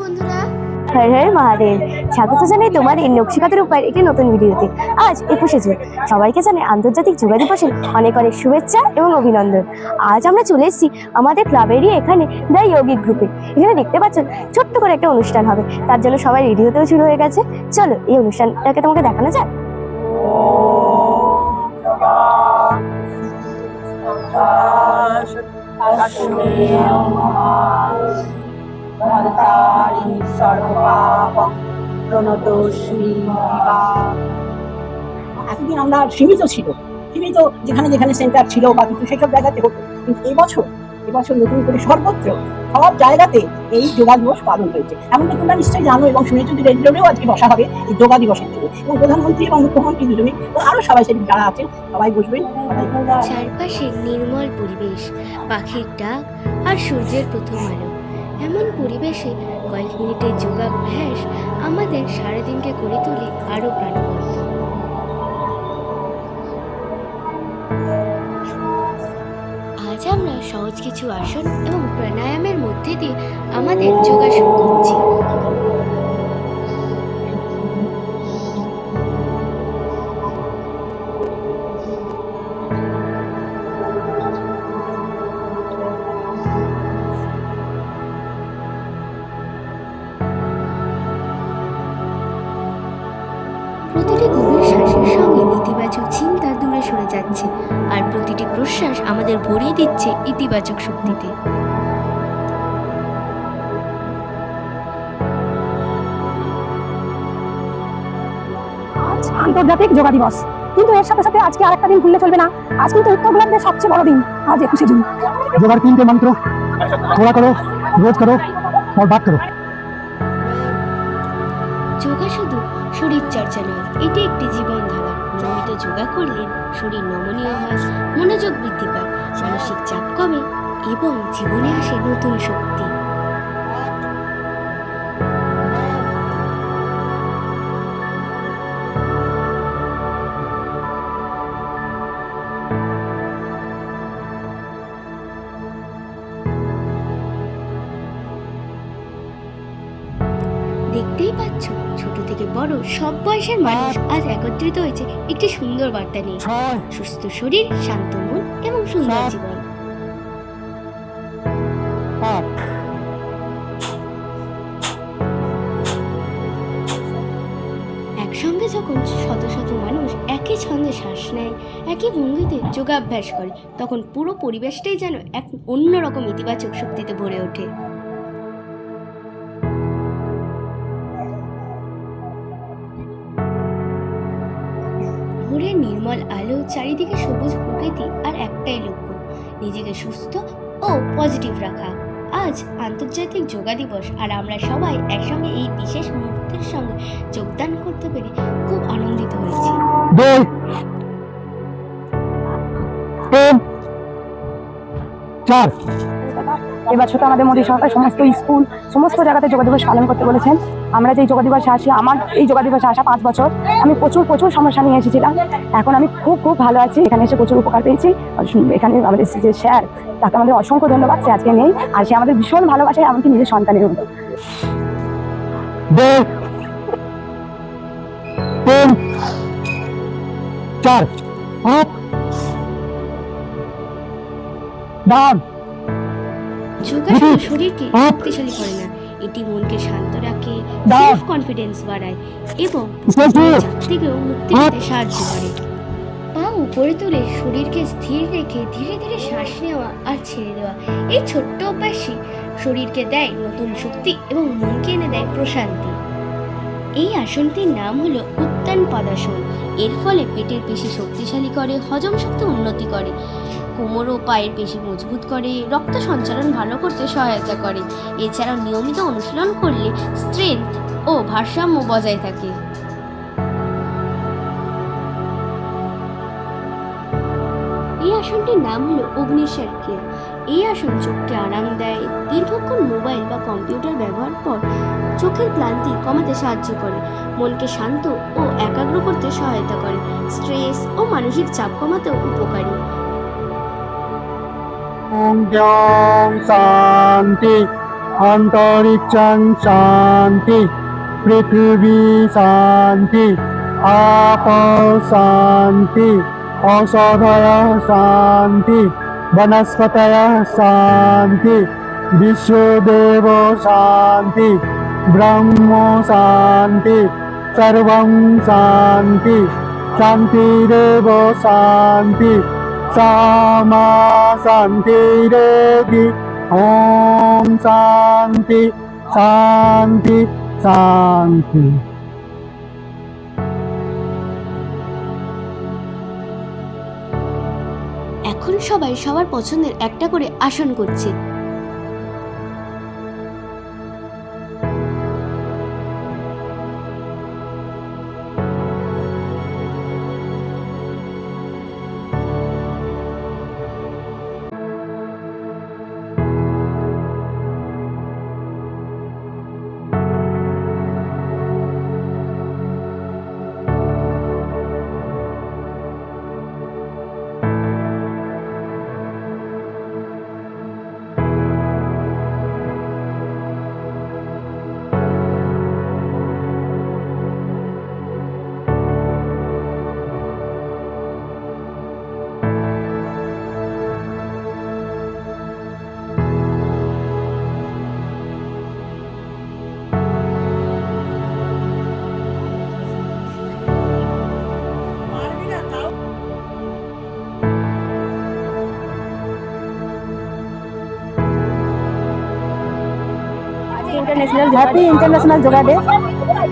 বন্ধুরা, হর হর মহাদেব। স্বাগত জানাই তোমাদের নকশিকাঁথার উপায়ের একটি নতুন ভিডিওতে। আজ 21শে জুন, সবাইকে জানাই আন্তর্জাতিক যোগা দিবসের অনেক অনেক শুভেচ্ছা এবং অভিনন্দন। আজ আমরা চলে এসেছি আমাদের ক্লাবেরই এখানে দ্য যোগিক গ্রুপে। এখানে দেখতে পাচ্ছ ছোট্ট করে একটা অনুষ্ঠান হবে, তার জন্য সবাই রেডি হতেও শুরু হয়ে গেছে। চলো এই অনুষ্ঠানটাকে তোমাকে দেখানো যাক। এতদিন আমরা সীমিত যেখানে যেখানে সেন্টার ছিল বা কিছু সেসব জায়গাতে হতো, কিন্তু এবছর নতুন করে সর্বত্র সব জায়গাতে এই যোগা দিবস পালন হয়েছে। এমনকি তোমরা নিশ্চয়ই জানো এবং শুনেছো যে রেডিওতেও আজকে বসা হবে এই যোগা দিবসের জন্য, এবং প্রধানমন্ত্রী এবং মুখ্যমন্ত্রী দুজনেই আরো সবাই সেদিন যারা আছেন সবাই বসবেন। চারপাশে নির্মল পরিবেশ, পাখির ডাক আর সূর্যের প্রথম আলো। এমন পরিবেশে কয়েক মিনিটের যোগাভ্যাস আমাদের সারাদিনকে করে তোলে আরো প্রাণবন্ত। আজ আমরা সহজ কিছু আসন এবং প্রাণায়ামের মধ্যে দিয়ে আমাদের যোগা শুরু করছি। প্রতিটি গভীর শ্বাসের সঙ্গে নেতিবাচক চিন্তা দূরে সরে যাচ্ছে, আর প্রতিটি প্রশ্বাস আমাদের ভরিয়ে দিচ্ছে ইতিবাচক শক্তিতে। আজ আন্তর্জাতিক যোগা দিবস, কিন্তু এর সাথে সাথে আজকে আরেকটা দিন ভুললে চলবে না। আজ কিন্তু উত্তর গোলার্ধের সবচেয়ে বড় দিন, আজ 21শে জুন। যোগার 3টে मंत्र, थोड़ा करो, रोज करो और बात करो। যোগা শুধু শরীর চর্চা নয়, এটি একটি জীবনধারা। নিয়মিত যোগা করলে শরীর নমনীয় হয়, মনোযোগ বৃদ্ধি পায়, মানসিক চাপ কমে এবং জীবনে আসে নতুন শক্তি। দেখতেই পাচ্ছ, ছোট থেকে বড় সব বয়সের মানুষ আজ একত্রিত হয়েছে একটি সুন্দর বার্তা নিয়ে। সুস্থ শরীর, শান্ত মন এবং সুন্দর জীবন। একসঙ্গে যখন শত শত মানুষ একই ছন্দে শ্বাস নেয়, একই ভঙ্গিতে যোগাভ্যাস করে, তখন পুরো পরিবেশটাই যেন এক অন্যরকম ইতিবাচক শক্তিতে ভরে ওঠে। ভোরের নির্মল আলো, চারিদিকে সবুজ প্রকৃতি, আর একটাই লক্ষ্য, নিজেকে সুস্থ ও পজিটিভ রাখা। আজ আন্তর্জাতিক যোগা দিবস, আর আমরা সবাই একসঙ্গে এই বিশেষ মুহূর্তের সঙ্গে যোগদান করতে পেরে খুব আনন্দিত হয়েছি। 2 3 4। এবছর তো আমাদের মোদী সরকার সমস্ত স্কুল, সমস্ত জায়গাতে যোগা দিবস পালন করতে বলেছেন। আমরা যে যোগা দিবসে আসি, আমার এই যোগা দিবসে আসা 5 বছর, আমি প্রচুর সমস্যা নিয়ে এসেছিলাম। এখন আমি খুব ভালো আছি, এখানে এসে প্রচুর উপকার পেয়েছি। এখানে আমাদের যে স্যার, তাকে আমাদের অসংখ্য ধন্যবাদ। সে আজকে নেই, আর সে আমাদের ভীষণ ভালোবাসে, এমনকি নিজের সন্তানের মতো। 2 3 4 আপ ডাউন। যোগা শুধু শরীরকে শক্তিশালী করে না, এটি মনকে শান্ত রাখে, সেলফ কনফিডেন্স বাড়ায় এবং চাপ থেকেও মুক্তি পেতে সাহায্য করে। পা উপরে তুলে শরীরকে স্থির রেখে ধীরে ধীরে শ্বাস নেওয়া আর ছেড়ে দেওয়া, এই ছোট্ট অভ্যাসই শরীরকে দেয় নতুন শক্তি এবং মনকে এনে দেয় প্রশান্তি। এই আসনটির নাম হলো উত্তান পদাসন। এর ফলে পেটের পেশি শক্তিশালী করে, হজম শক্তি উন্নতি করে, কোমর ও পায়ের পেশি মজবুত করে, রক্ত সঞ্চালন ভালো করতে সহায়তা করে। এছাড়াও নিয়মিত অনুশীলন করলে স্ট্রেংথ ও ভারসাম্য বজায় থাকে। এই আসনটির নাম হলো অগ্নিশ্বর ক্রিয়া। এই আসন চোখকে আরাম দেয়। দীর্ঘক্ষণ মোবাইল বা কম্পিউটার ব্যবহার পর চোখের ক্লান্তি কমাতে সাহায্য করে, মনকে শান্ত ও একাগ্র করতে সহায়তা করে, স্ট্রেস ও মানসিক চাপ কমাতেও উপকারী। ओम शांति অন্তরিক্ষং শান্তি, পৃথিবী শান্তি, আপ শান্তি, औषधय शांति, वनस्पतय शांति, विश्वदेव शांति, ब्रह्म शांति, सर्वं शांति, शांतिरेव शांति, सामा शांतिरेवि। ओम शांति शांति शांति। এখন সবাই সবার পছন্দের একটা করে আসন করছে। Happy international yoga day.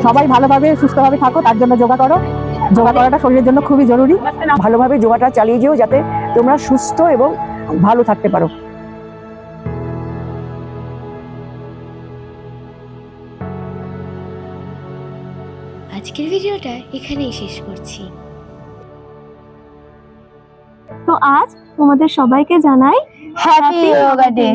সবাই ভালোভাবে সুস্থভাবে থাকো, তার জন্য যোগা করো। যোগা করাটা শরীরের জন্য খুবই জরুরি। ভালোভাবে যোগাটা চালিয়ে যেও যাতে তোমরা সুস্থ এবং ভালো থাকতে পারো। আজকের ভিডিওটা এখানেই শেষ করছি। তো আজ তোমাদের সবাইকে জানাই হ্যাপি যোগা ডে।